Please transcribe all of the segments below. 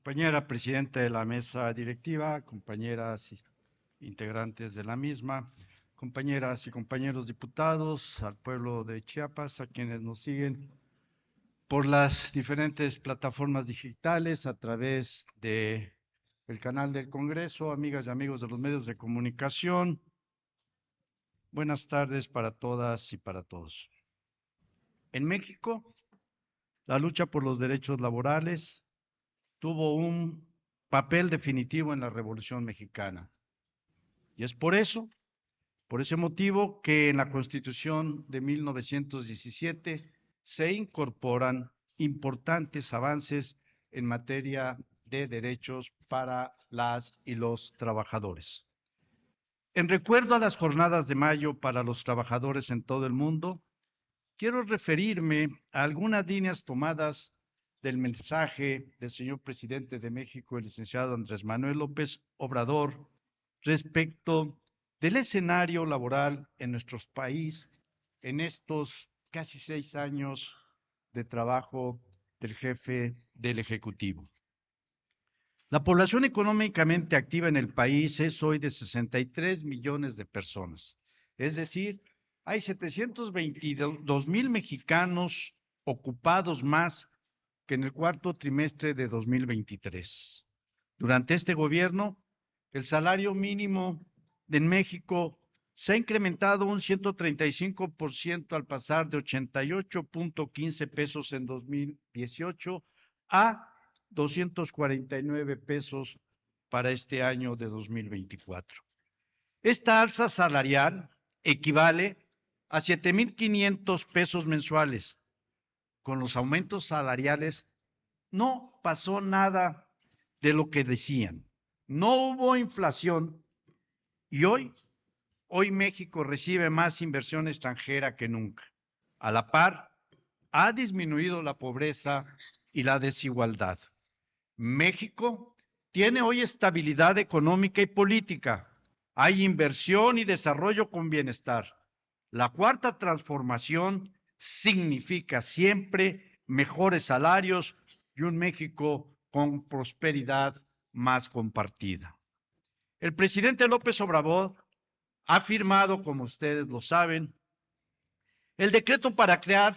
Compañera presidenta de la mesa directiva, compañeras integrantes de la misma, compañeras y compañeros diputados, al pueblo de Chiapas, a quienes nos siguen por las diferentes plataformas digitales a través de el canal del Congreso, amigas y amigos de los medios de comunicación. Buenas tardes para todas y para todos. En México, la lucha por los derechos laborales tuvo un papel definitivo en la Revolución Mexicana. Y es por ese motivo, que en la Constitución de 1917 se incorporan importantes avances en materia de derechos para las y los trabajadores. En recuerdo a las jornadas de mayo para los trabajadores en todo el mundo, quiero referirme a algunas líneas tomadas del mensaje del señor presidente de México, el licenciado Andrés Manuel López Obrador, respecto del escenario laboral en nuestro país en estos casi 6 años de trabajo del jefe del Ejecutivo. La población económicamente activa en el país es hoy de 63 millones de personas, es decir, hay 722,000 mexicanos ocupados más que en el cuarto trimestre de 2023. Durante este gobierno, el salario mínimo en México se ha incrementado un 135% al pasar de 88.15 pesos en 2018 a 249 pesos para este año de 2024. Esta alza salarial equivale a 7,500 pesos mensuales. Con los aumentos salariales no pasó nada de lo que decían. No hubo inflación y hoy México recibe más inversión extranjera que nunca. A la par, ha disminuido la pobreza y la desigualdad. México tiene hoy estabilidad económica y política. Hay inversión y desarrollo con bienestar. La cuarta transformación significa siempre mejores salarios y un México con prosperidad más compartida. El presidente López Obrador ha firmado, como ustedes lo saben, el decreto para crear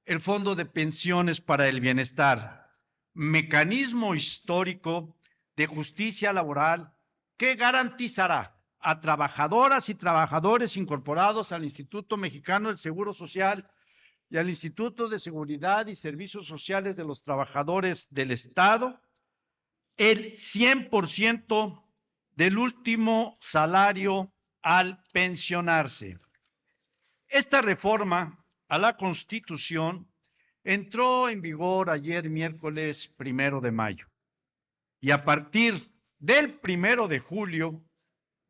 el Fondo de Pensiones para el Bienestar, mecanismo histórico de justicia laboral que garantizará a trabajadoras y trabajadores incorporados al Instituto Mexicano del Seguro Social y al Instituto de Seguridad y Servicios Sociales de los Trabajadores del Estado el 100% del último salario al pensionarse. Esta reforma a la Constitución entró en vigor ayer miércoles 1 de mayo y a partir del 1 de julio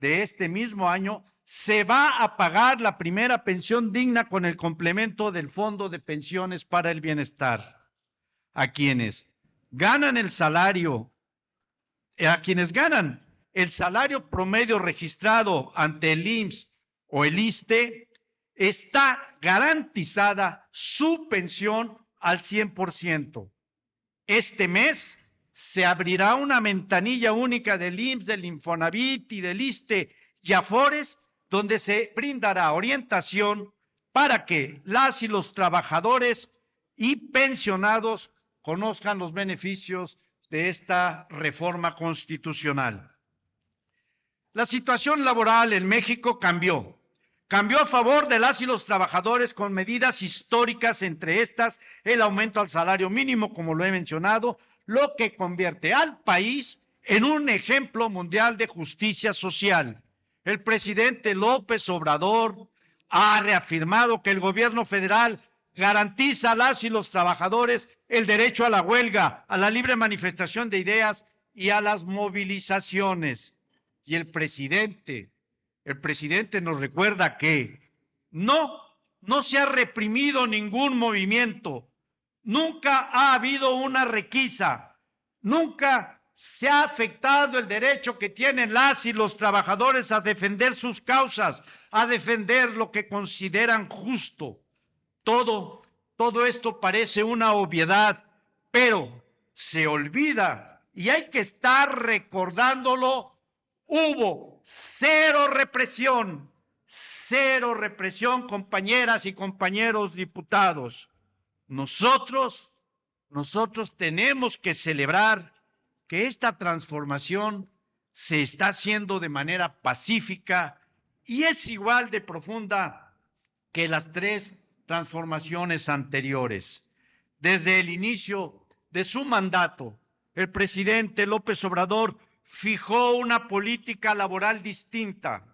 de este mismo año se va a pagar la primera pensión digna con el complemento del Fondo de Pensiones para el Bienestar. A quienes ganan el salario promedio registrado ante el IMSS o el ISSSTE, está garantizada su pensión al 100%. Este mes se abrirá una ventanilla única del IMSS, del Infonavit y del ISSSTE y Afores, donde se brindará orientación para que las y los trabajadores y pensionados conozcan los beneficios de esta reforma constitucional. La situación laboral en México cambió a favor de las y los trabajadores con medidas históricas, entre estas el aumento al salario mínimo, como lo he mencionado, lo que convierte al país en un ejemplo mundial de justicia social. El presidente López Obrador ha reafirmado que el gobierno federal garantiza a las y los trabajadores el derecho a la huelga, a la libre manifestación de ideas y a las movilizaciones. Y el presidente nos recuerda que no se ha reprimido ningún movimiento, nunca ha habido una requisa, nunca se ha afectado el derecho que tienen las y los trabajadores a defender sus causas, a defender lo que consideran justo. Todo esto parece una obviedad, pero se olvida y hay que estar recordándolo, hubo cero represión, compañeras y compañeros diputados. Nosotros tenemos que celebrar que esta transformación se está haciendo de manera pacífica y es igual de profunda que las tres transformaciones anteriores. Desde el inicio de su mandato, el presidente López Obrador fijó una política laboral distinta,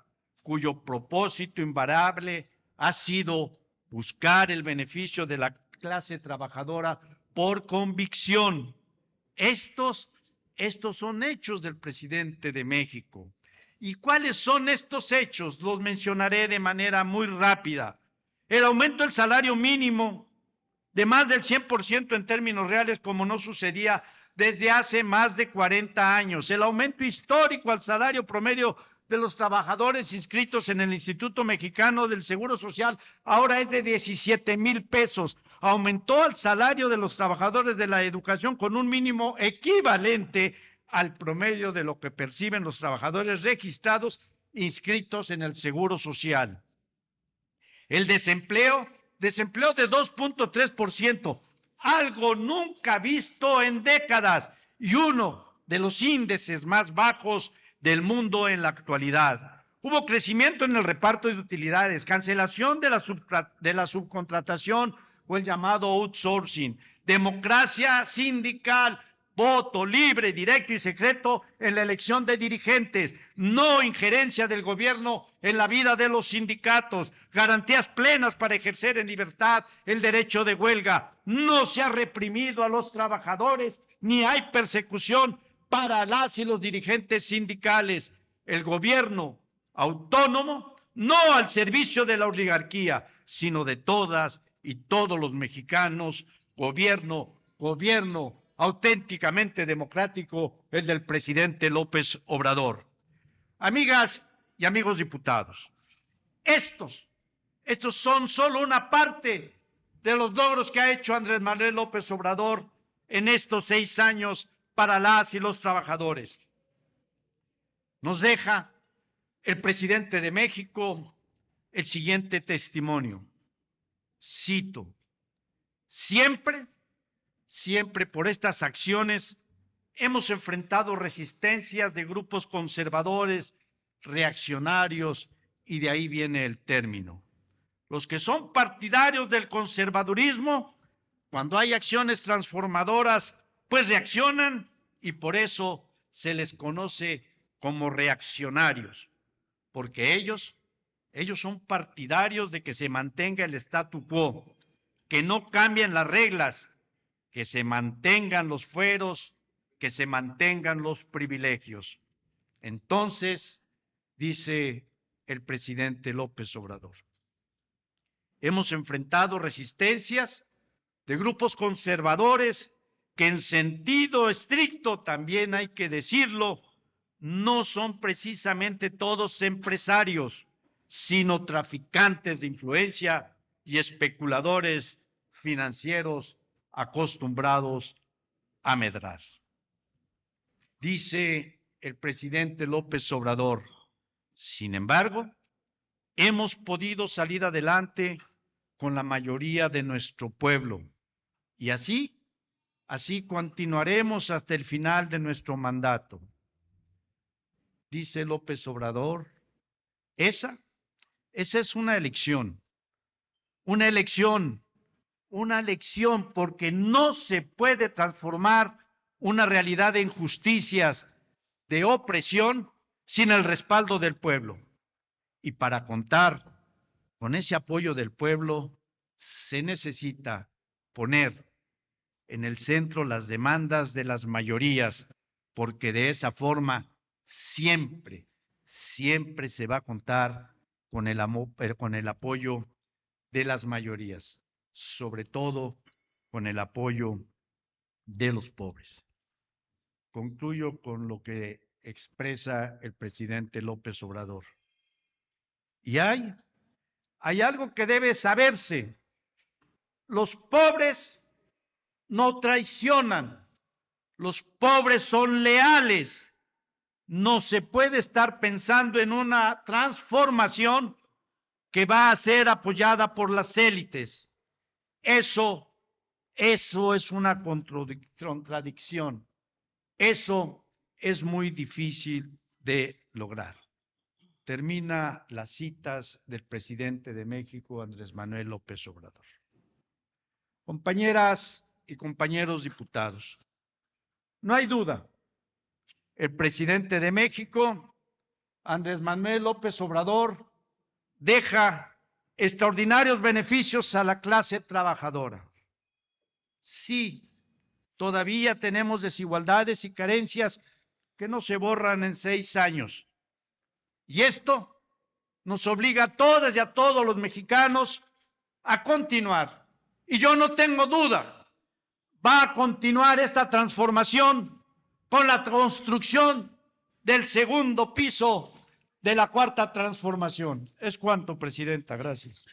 cuyo propósito invariable ha sido buscar el beneficio de la clase trabajadora por convicción. Estos son hechos del presidente de México. ¿Y cuáles son estos hechos? Los mencionaré de manera muy rápida. El aumento del salario mínimo de más del 100% en términos reales, como no sucedía desde hace más de 40 años. El aumento histórico al salario promedio de los trabajadores inscritos en el Instituto Mexicano del Seguro Social ahora es de 17,000 pesos. Aumentó el salario de los trabajadores de la educación con un mínimo equivalente al promedio de lo que perciben los trabajadores registrados inscritos en el Seguro Social. El desempleo de 2,3%, algo nunca visto en décadas y uno de los índices más bajos del mundo en la actualidad. Hubo crecimiento en el reparto de utilidades, cancelación de la subcontratación o el llamado outsourcing, democracia sindical, voto libre, directo y secreto en la elección de dirigentes, no injerencia del gobierno en la vida de los sindicatos, garantías plenas para ejercer en libertad el derecho de huelga. No se ha reprimido a los trabajadores ni hay persecución para las y los dirigentes sindicales. El gobierno autónomo, no al servicio de la oligarquía, sino de todas y todos los mexicanos. Gobierno auténticamente democrático, el del presidente López Obrador. Amigas y amigos diputados, estos son solo una parte de los logros que ha hecho Andrés Manuel López Obrador en estos 6 años para las y los trabajadores. Nos deja el presidente de México el siguiente testimonio. Cito: siempre por estas acciones hemos enfrentado resistencias de grupos conservadores, reaccionarios, y de ahí viene el término. Los que son partidarios del conservadurismo, cuando hay acciones transformadoras, pues reaccionan y por eso se les conoce como reaccionarios, porque ellos son partidarios de que se mantenga el statu quo, que no cambien las reglas, que se mantengan los fueros, que se mantengan los privilegios. Entonces, dice el presidente López Obrador, hemos enfrentado resistencias de grupos conservadores que en sentido estricto, también hay que decirlo, no son precisamente todos empresarios, sino traficantes de influencia y especuladores financieros acostumbrados a medrar. Dice el presidente López Obrador, sin embargo, hemos podido salir adelante con la mayoría de nuestro pueblo y así continuaremos hasta el final de nuestro mandato. Dice López Obrador, esa es una elección porque no se puede transformar una realidad de injusticias, de opresión, sin el respaldo del pueblo. Y para contar con ese apoyo del pueblo, se necesita poner en el centro las demandas de las mayorías, porque de esa forma siempre se va a contar con el apoyo de las mayorías, sobre todo con el apoyo de los pobres. Concluyo con lo que expresa el presidente López Obrador. Y hay algo que debe saberse. Los pobres no traicionan, Los pobres son leales. No se puede estar pensando en una transformación que va a ser apoyada por las élites. Eso es una contradicción. Eso es muy difícil de lograr. Termina las citas del presidente de México, Andrés Manuel López Obrador. Compañeras y compañeros diputados, no hay duda, el presidente de México, Andrés Manuel López Obrador, deja extraordinarios beneficios a la clase trabajadora. Sí, todavía tenemos desigualdades y carencias que no se borran en 6 años. Y esto nos obliga a todas y a todos los mexicanos a continuar. Y yo no tengo duda, va a continuar esta transformación con la construcción del segundo piso de la cuarta transformación. Es cuanto, presidenta. Gracias.